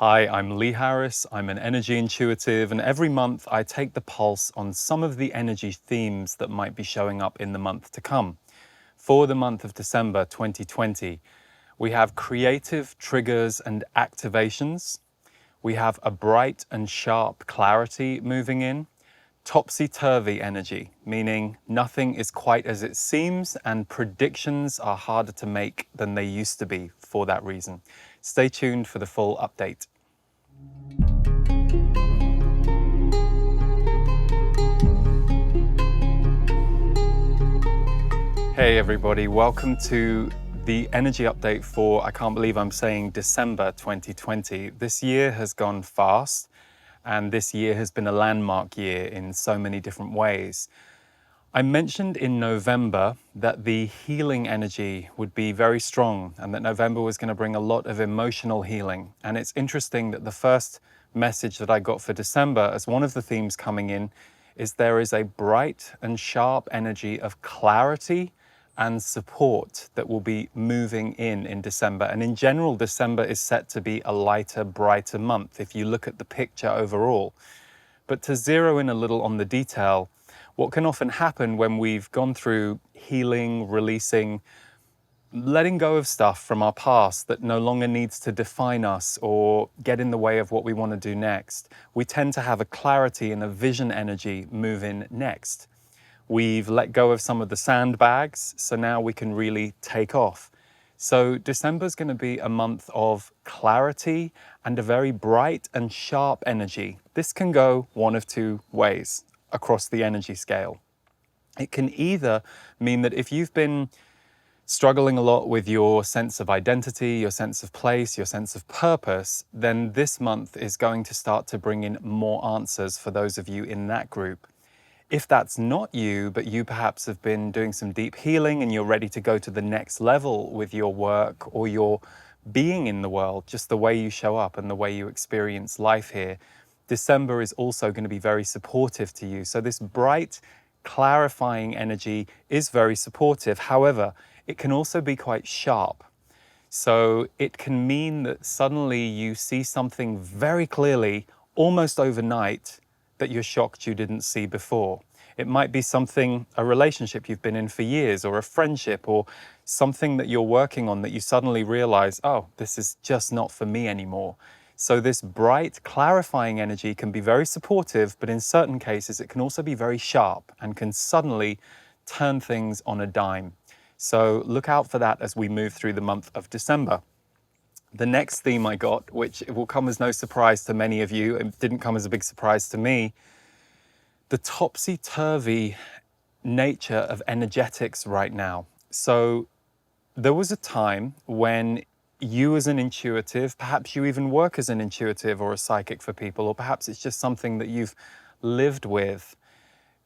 Hi, I'm Lee Harris. I'm an energy intuitive, and every month I take the pulse on some of the energy themes that might be showing up in the month to come. For the month of December 2020, we have creative triggers and activations. We have a bright and sharp clarity moving in. Topsy-turvy energy, meaning nothing is quite as it seems and predictions are harder to make than they used to be for that reason. Stay tuned for the full update. Hey everybody, welcome to the energy update for, I can't believe I'm saying December 2020. This year has gone fast, and this year has been a landmark year in so many different ways. I mentioned in November that the healing energy would be very strong and that November was going to bring a lot of emotional healing. And it's interesting that the first message that I got for December as one of the themes coming in is there is a bright and sharp energy of clarity and support that will be moving in December. And in general, December is set to be a lighter, brighter month if you look at the picture overall. But to zero in a little on the detail, what can often happen when we've gone through healing, releasing, letting go of stuff from our past that no longer needs to define us or get in the way of what we want to do next, we tend to have a clarity and a vision energy move in next. We've let go of some of the sandbags, so now we can really take off. So December is going to be a month of clarity and a very bright and sharp energy. This can go one of two ways across the energy scale. It can either mean that if you've been struggling a lot with your sense of identity, your sense of place, your sense of purpose, then this month is going to start to bring in more answers for those of you in that group. If that's not you, but you perhaps have been doing some deep healing and you're ready to go to the next level with your work or your being in the world, just the way you show up and the way you experience life here, December is also going to be very supportive to you. So this bright, clarifying energy is very supportive. However, it can also be quite sharp. So it can mean that suddenly you see something very clearly, almost overnight, that you're shocked you didn't see before. It might be something, a relationship you've been in for years, or a friendship, or something that you're working on that you suddenly realize, oh, this is just not for me anymore. So this bright, clarifying energy can be very supportive, but in certain cases it can also be very sharp and can suddenly turn things on a dime. So look out for that as we move through the month of December. The next theme I got, which it will come as no surprise to many of you, it didn't come as a big surprise to me, the topsy-turvy nature of energetics right now. So there was a time when you as an intuitive, perhaps you even work as an intuitive or a psychic for people, or perhaps it's just something that you've lived with,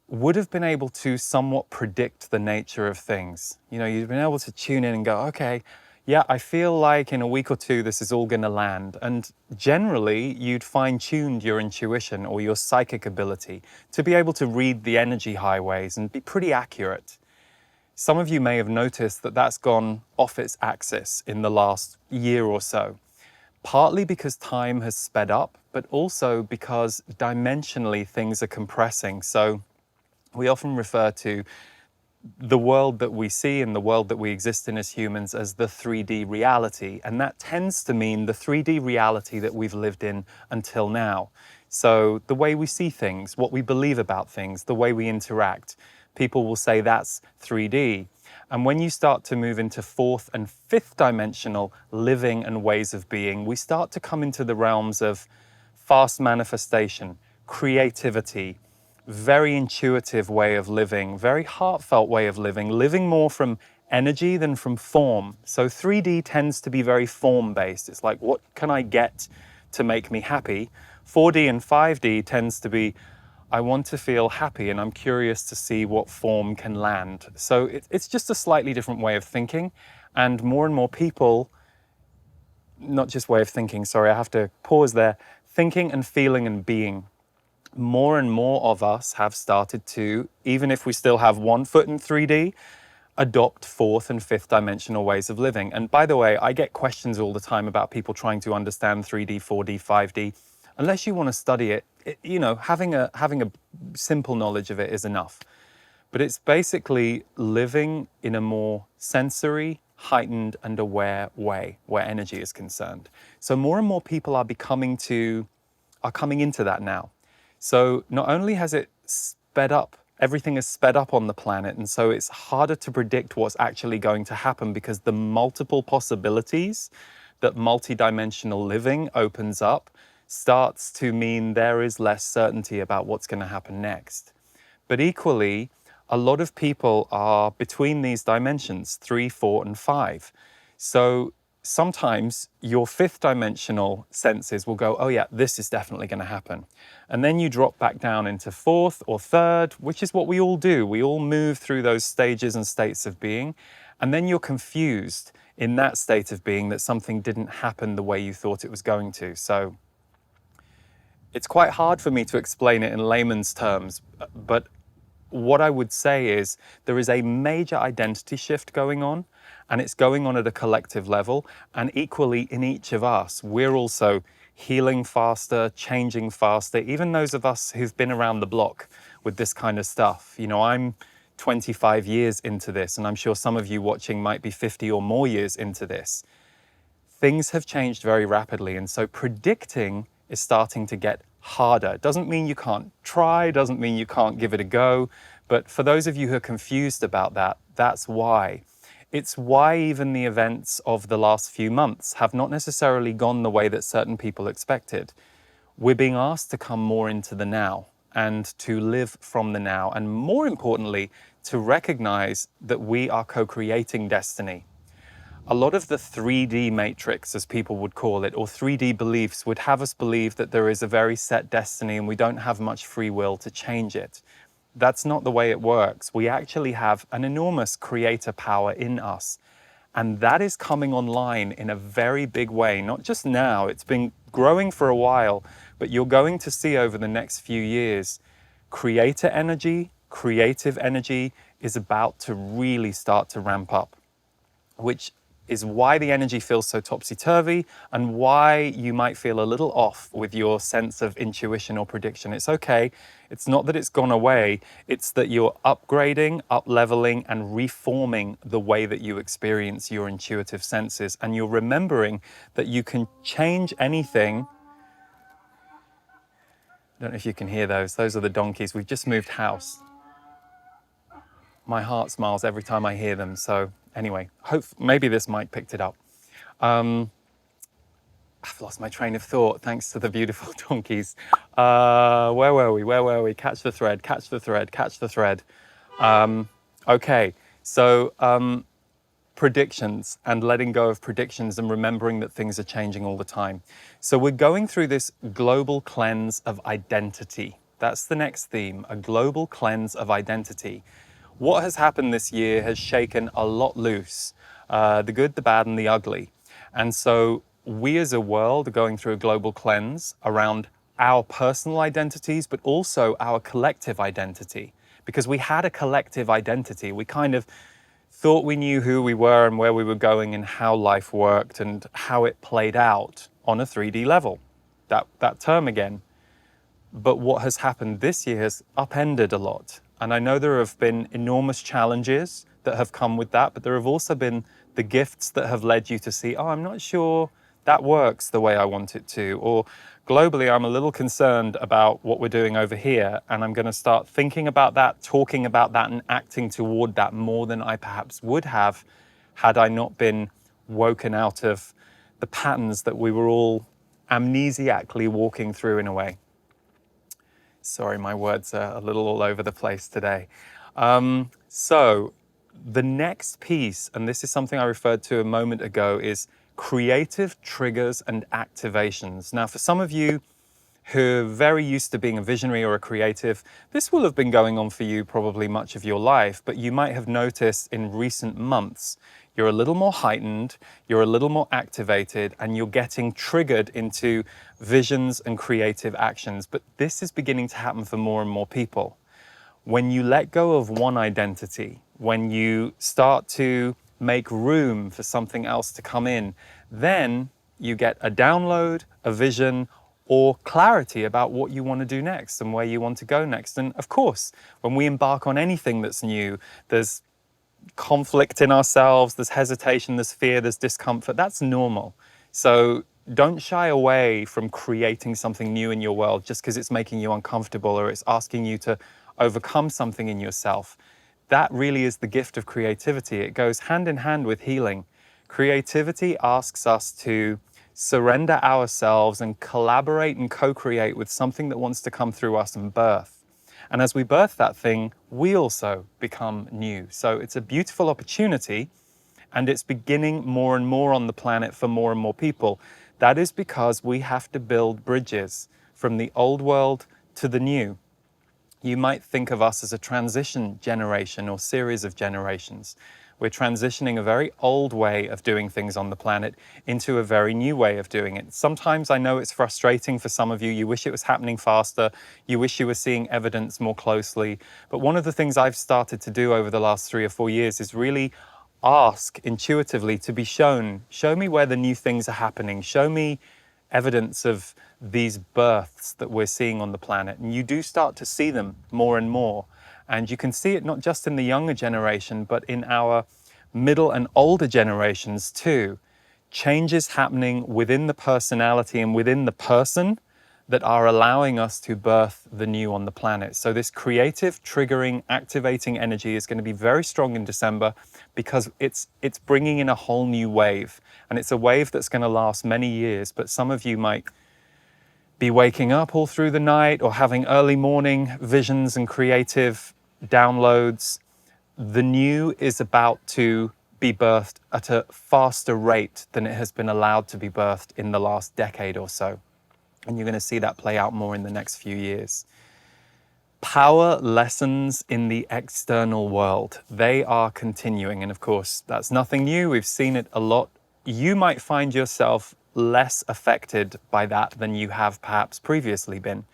would have been able to somewhat predict the nature of things. You know, you've been able to tune in and go, okay, yeah, I feel like in a week or two this is all going to land. And generally, you'd fine-tuned your intuition or your psychic ability to be able to read the energy highways and be pretty accurate. Some of you may have noticed that that's gone off its axis in the last year or so, partly because time has sped up, but also because dimensionally things are compressing. So we often refer to the world that we see and the world that we exist in as humans as the 3D reality. And that tends to mean the 3D reality that we've lived in until now. So the way we see things, what we believe about things, the way we interact, people will say that's 3D. And when you start to move into fourth and fifth dimensional living and ways of being, we start to come into the realms of fast manifestation, creativity, very intuitive way of living, very heartfelt way of living, living more from energy than from form. So 3D tends to be very form-based. It's like, what can I get to make me happy? 4D and 5D tends to be, I want to feel happy and I'm curious to see what form can land. So it's just a slightly different way of thinking, and more people, not just way of thinking, sorry, I have to pause there, thinking and feeling and being. More and more of us have started to, even if we still have one foot in 3D, adopt fourth and fifth dimensional ways of living. And by the way, I get questions all the time about people trying to understand 3D, 4D, 5D. Unless you want to study it, you know, having a simple knowledge of it is enough. But it's basically living in a more sensory, heightened and aware way where energy is concerned. So more and more people are coming into that now. So not only has it sped up, everything is sped up on the planet, and so it's harder to predict what's actually going to happen because the multiple possibilities that multidimensional living opens up starts to mean there is less certainty about what's going to happen next. But equally, a lot of people are between these dimensions, 3, 4, and 5. So sometimes your fifth dimensional senses will go, oh yeah, this is definitely going to happen. And then you drop back down into fourth or third, which is what we all do. We all move through those stages and states of being. And then you're confused in that state of being that something didn't happen the way you thought it was going to. So it's quite hard for me to explain it in layman's terms, but what I would say is there is a major identity shift going on, and it's going on at a collective level. And equally in each of us, we're also healing faster, changing faster, even those of us who've been around the block with this kind of stuff. You know, I'm 25 years into this, and I'm sure some of you watching might be 50 or more years into this. Things have changed very rapidly, and so predicting is starting to get harder. It doesn't mean you can't try, doesn't mean you can't give it a go, but for those of you who are confused about that, that's why. It's why even the events of the last few months have not necessarily gone the way that certain people expected. We're being asked to come more into the now and to live from the now, and more importantly, to recognize that we are co-creating destiny. A lot of the 3D matrix, as people would call it, or 3D beliefs would have us believe that there is a very set destiny and we don't have much free will to change it. That's not the way it works. We actually have an enormous creator power in us. And that is coming online in a very big way, not just now, it's been growing for a while, but you're going to see over the next few years, creator energy, creative energy is about to really start to ramp up, which is why the energy feels so topsy-turvy and why you might feel a little off with your sense of intuition or prediction. It's okay. It's not that it's gone away. It's that you're upgrading, up-leveling, and reforming the way that you experience your intuitive senses. And you're remembering that you can change anything. I don't know if you can hear those. Those are the donkeys. We've just moved house. My heart smiles every time I hear them. So anyway, maybe this mic picked it up. I've lost my train of thought thanks to the beautiful donkeys. Where were we? Catch the thread. Okay, so predictions and letting go of predictions and remembering that things are changing all the time. So we're going through this global cleanse of identity. That's the next theme, a global cleanse of identity. What has happened this year has shaken a lot loose, the good, the bad, and the ugly. And so we as a world are going through a global cleanse around our personal identities, but also our collective identity. Because we had a collective identity. We kind of thought we knew who we were and where we were going and how life worked and how it played out on a 3D level. That term again. But what has happened this year has upended a lot. And I know there have been enormous challenges that have come with that, but there have also been the gifts that have led you to see, oh, I'm not sure that works the way I want it to. Or globally, I'm a little concerned about what we're doing over here, and I'm going to start thinking about that, talking about that, and acting toward that more than I perhaps would have had I not been woken out of the patterns that we were all amnesiacally walking through in a way. Sorry, my words are a little all over the place today. So the next piece, and this is something I referred to a moment ago, is creative triggers and activations. Now, for some of you who are very used to being a visionary or a creative, this will have been going on for you probably much of your life, but you might have noticed in recent months, you're a little more heightened, you're a little more activated, and you're getting triggered into visions and creative actions. But this is beginning to happen for more and more people. When you let go of one identity, when you start to make room for something else to come in, then you get a download, a vision, or clarity about what you want to do next and where you want to go next. And of course, when we embark on anything that's new, there's conflict in ourselves, there's hesitation, there's fear, there's discomfort. That's normal. So don't shy away from creating something new in your world just because it's making you uncomfortable or it's asking you to overcome something in yourself. That really is the gift of creativity. It goes hand in hand with healing. Creativity asks us to surrender ourselves and collaborate and co-create with something that wants to come through us and birth. And as we birth that thing, we also become new. So it's a beautiful opportunity, and it's beginning more and more on the planet for more and more people. That is because we have to build bridges from the old world to the new. You might think of us as a transition generation or series of generations. We're transitioning a very old way of doing things on the planet into a very new way of doing it. Sometimes I know it's frustrating for some of you. You wish it was happening faster. You wish you were seeing evidence more closely. But one of the things I've started to do over the last 3 or 4 years is really ask intuitively to be shown. Show me where the new things are happening. Show me evidence of these births that we're seeing on the planet. And you do start to see them more and more. And you can see it not just in the younger generation, but in our middle and older generations too. Changes happening within the personality and within the person that are allowing us to birth the new on the planet. So this creative, triggering, activating energy is going to be very strong in December because it's bringing in a whole new wave. And it's a wave that's going to last many years, but some of you might be waking up all through the night or having early morning visions and creative downloads. The new is about to be birthed at a faster rate than it has been allowed to be birthed in the last decade or so. And you're going to see that play out more in the next few years. Power lessons in the external world, they are continuing. And of course, that's nothing new. We've seen it a lot. You might find yourself less affected by that than you have perhaps previously been.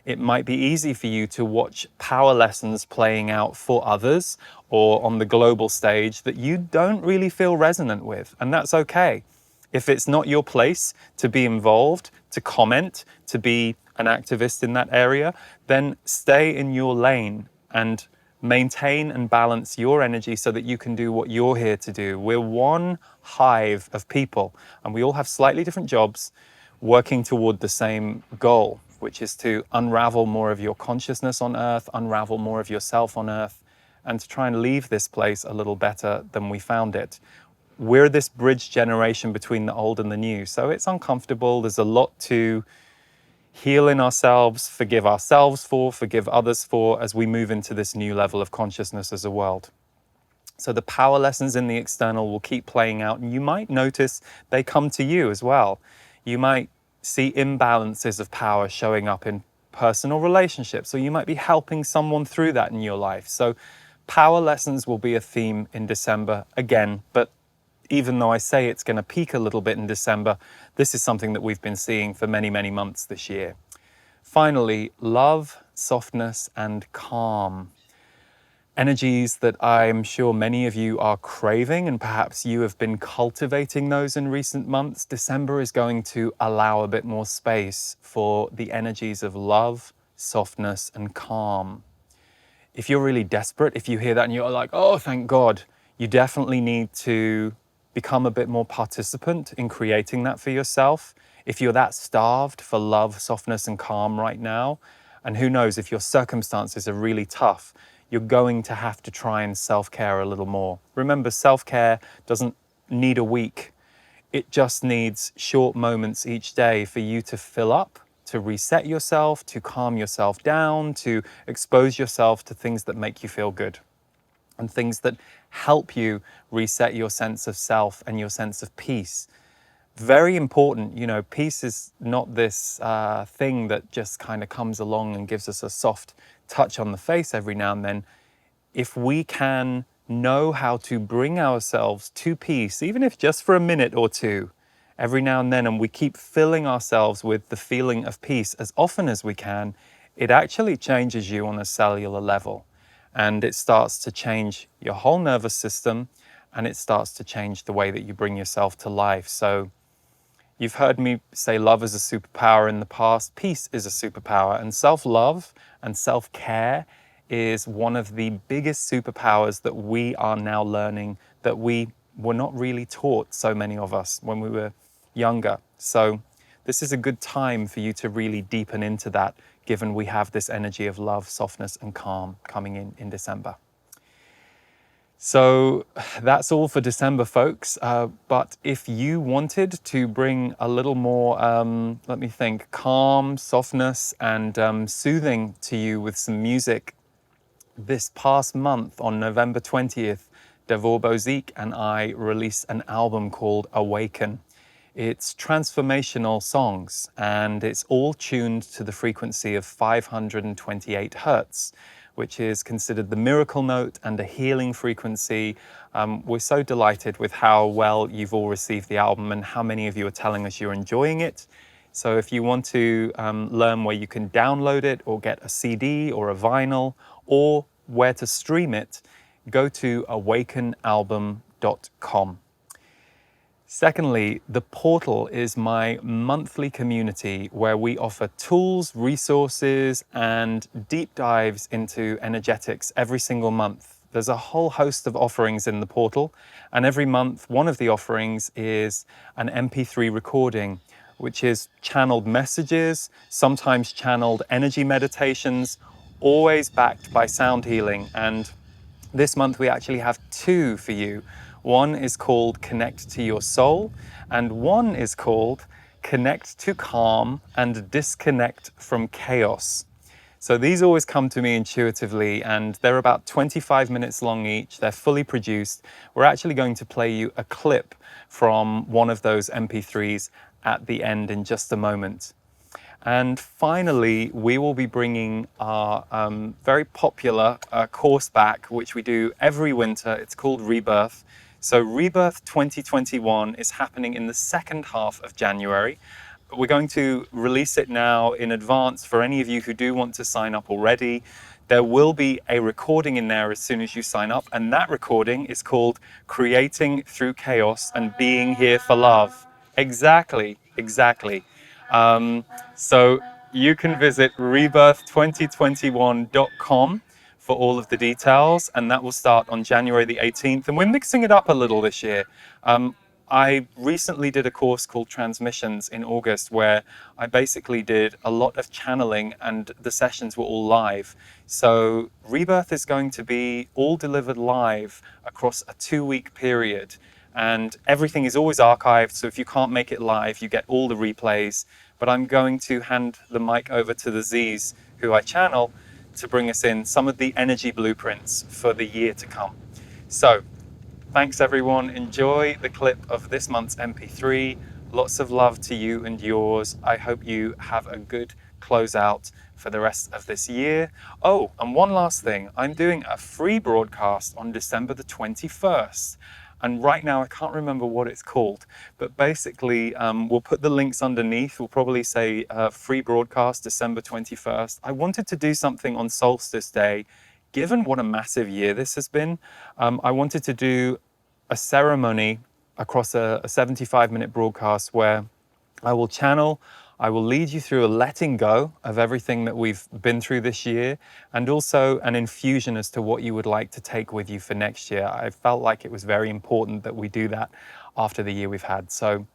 It might be easy for you to watch power lessons playing out for others or on the global stage that you don't really feel resonant with, and that's okay. If it's not your place to be involved, to comment, to be an activist in that area, then stay in your lane and maintain and balance your energy so that you can do what you're here to do. We're one hive of people, and we all have slightly different jobs working toward the same goal, which is to unravel more of your consciousness on Earth, unravel more of yourself on Earth, and to try and leave this place a little better than we found it. We're this bridge generation between the old and the new, so it's uncomfortable. There's a lot to heal in ourselves, forgive ourselves for, forgive others for, as we move into this new level of consciousness as a world. So the power lessons in the external will keep playing out, and you might notice they come to you as well. You might see imbalances of power showing up in personal relationships, or you might be helping someone through that in your life. So power lessons will be a theme in December again, but even though I say it's going to peak a little bit in December, this is something that we've been seeing for many, many months this year. Finally, love, softness, and calm. Energies that I'm sure many of you are craving, and perhaps you have been cultivating those in recent months. December is going to allow a bit more space for the energies of love, softness, and calm. If you're really desperate, if you hear that and you're like, oh, thank God, you definitely need to become a bit more participant in creating that for yourself. If you're that starved for love, softness, and calm right now, and who knows, if your circumstances are really tough, you're going to have to try and self-care a little more. Remember, self-care doesn't need a week. It just needs short moments each day for you to fill up, to reset yourself, to calm yourself down, to expose yourself to things that make you feel good and things that help you reset your sense of self and your sense of peace. Very important, peace is not this thing that just kind of comes along and gives us a soft touch on the face every now and then. If we can know how to bring ourselves to peace, even if just for a minute or two, every now and then, and we keep filling ourselves with the feeling of peace as often as we can, it actually changes you on a cellular level. and it starts to change your whole nervous system, and it starts to change the way that you bring yourself to life. So you've heard me say love is a superpower in the past. Peace is a superpower, and self-love and self-care is one of the biggest superpowers that we are now learning, that we were not really taught, so many of us, when we were younger. So this is a good time for you to really deepen into that, given we have this energy of love, softness, and calm coming in December. So that's all for December, folks. But if you wanted to bring a little more, let me think, calm, softness, and soothing to you with some music, this past month on November 20th, Devor Bozik and I released an album called Awaken. It's transformational songs, and it's all tuned to the frequency of 528 hertz, which is considered the miracle note and a healing frequency. We're so delighted with how well you've all received the album and how many of you are telling us you're enjoying it. So if you want to learn where you can download it or get a CD or a vinyl or where to stream it, go to awakenalbum.com. Secondly, The Portal is my monthly community where we offer tools, resources, and deep dives into energetics every single month. There's a whole host of offerings in The Portal, and every month one of the offerings is an MP3 recording, which is channeled messages, sometimes channeled energy meditations, always backed by sound healing. And this month we actually have two for you. One is called Connect to Your Soul, and one is called Connect to Calm and Disconnect from Chaos. So these always come to me intuitively, and they're about 25 minutes long each. They're fully produced. We're actually going to play you a clip from one of those MP3s at the end in just a moment. And finally, we will be bringing our very popular course back, which we do every winter. It's called Rebirth. So Rebirth 2021 is happening in the second half of January. We're going to release it now in advance for any of you who do want to sign up already. There will be a recording in there as soon as you sign up, and that recording is called Creating Through Chaos and Being Here for Love. Exactly. So you can visit rebirth2021.com for all of the details, and that will start on January the 18th. And we're mixing it up a little this year. I recently did a course called Transmissions in August, where I basically did a lot of channeling, and the sessions were all live. So Rebirth is going to be all delivered live across a 2-week period. And everything is always archived, so if you can't make it live, you get all the replays. But I'm going to hand the mic over to the Z's, who I channel, to bring us in some of the energy blueprints for the year to come. So, thanks everyone. Enjoy the clip of this month's MP3. Lots of love to you and yours. I hope you have a good closeout for the rest of this year. Oh, and one last thing. I'm doing a free broadcast on December the 21st. And right now, I can't remember what it's called, but basically, we'll put the links underneath. We'll probably say free broadcast, December 21st. I wanted to do something on Solstice Day. Given what a massive year this has been, I wanted to do a ceremony across a 75-minute broadcast where I will channel, I will lead you through a letting go of everything that we've been through this year, and also an infusion as to what you would like to take with you for next year. I felt like it was very important that we do that after the year we've had. So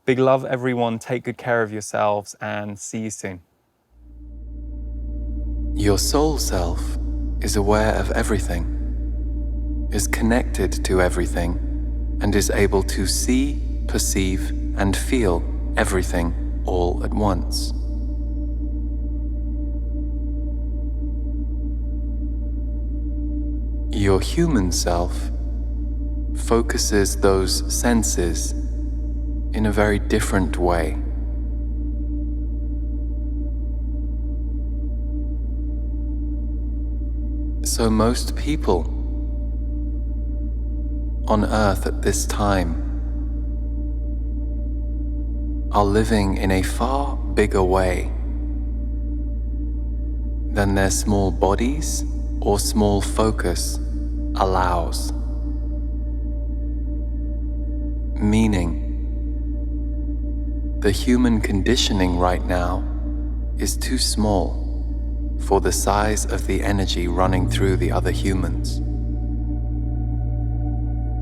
big love, everyone. Take good care of yourselves, and see you soon. Your soul self is aware of everything, is connected to everything, and is able to see, perceive, and feel everything all at once. Your human self focuses those senses in a very different way. So most people on Earth at this time are living in a far bigger way than their small bodies or small focus allows. Meaning, the human conditioning right now is too small for the size of the energy running through the other humans.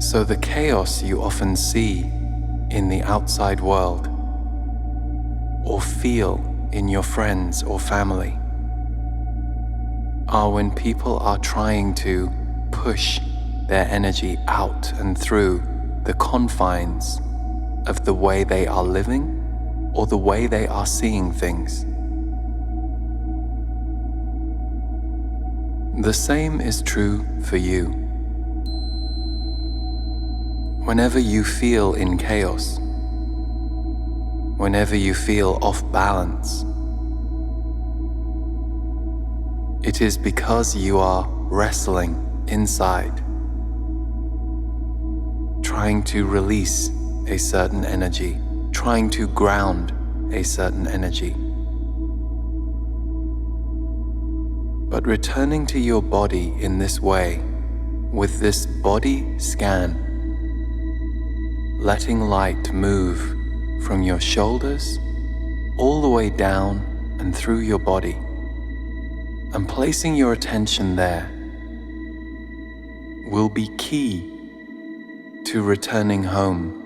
So the chaos you often see in the outside world or feel in your friends or family are when people are trying to push their energy out and through the confines of the way they are living or the way they are seeing things. The same is true for you. Whenever you feel in chaos, whenever you feel off balance, it is because you are wrestling inside, trying to release a certain energy, trying to ground a certain energy. But returning to your body in this way, with this body scan, letting light move from your shoulders all the way down and through your body, and placing your attention there will be key to returning home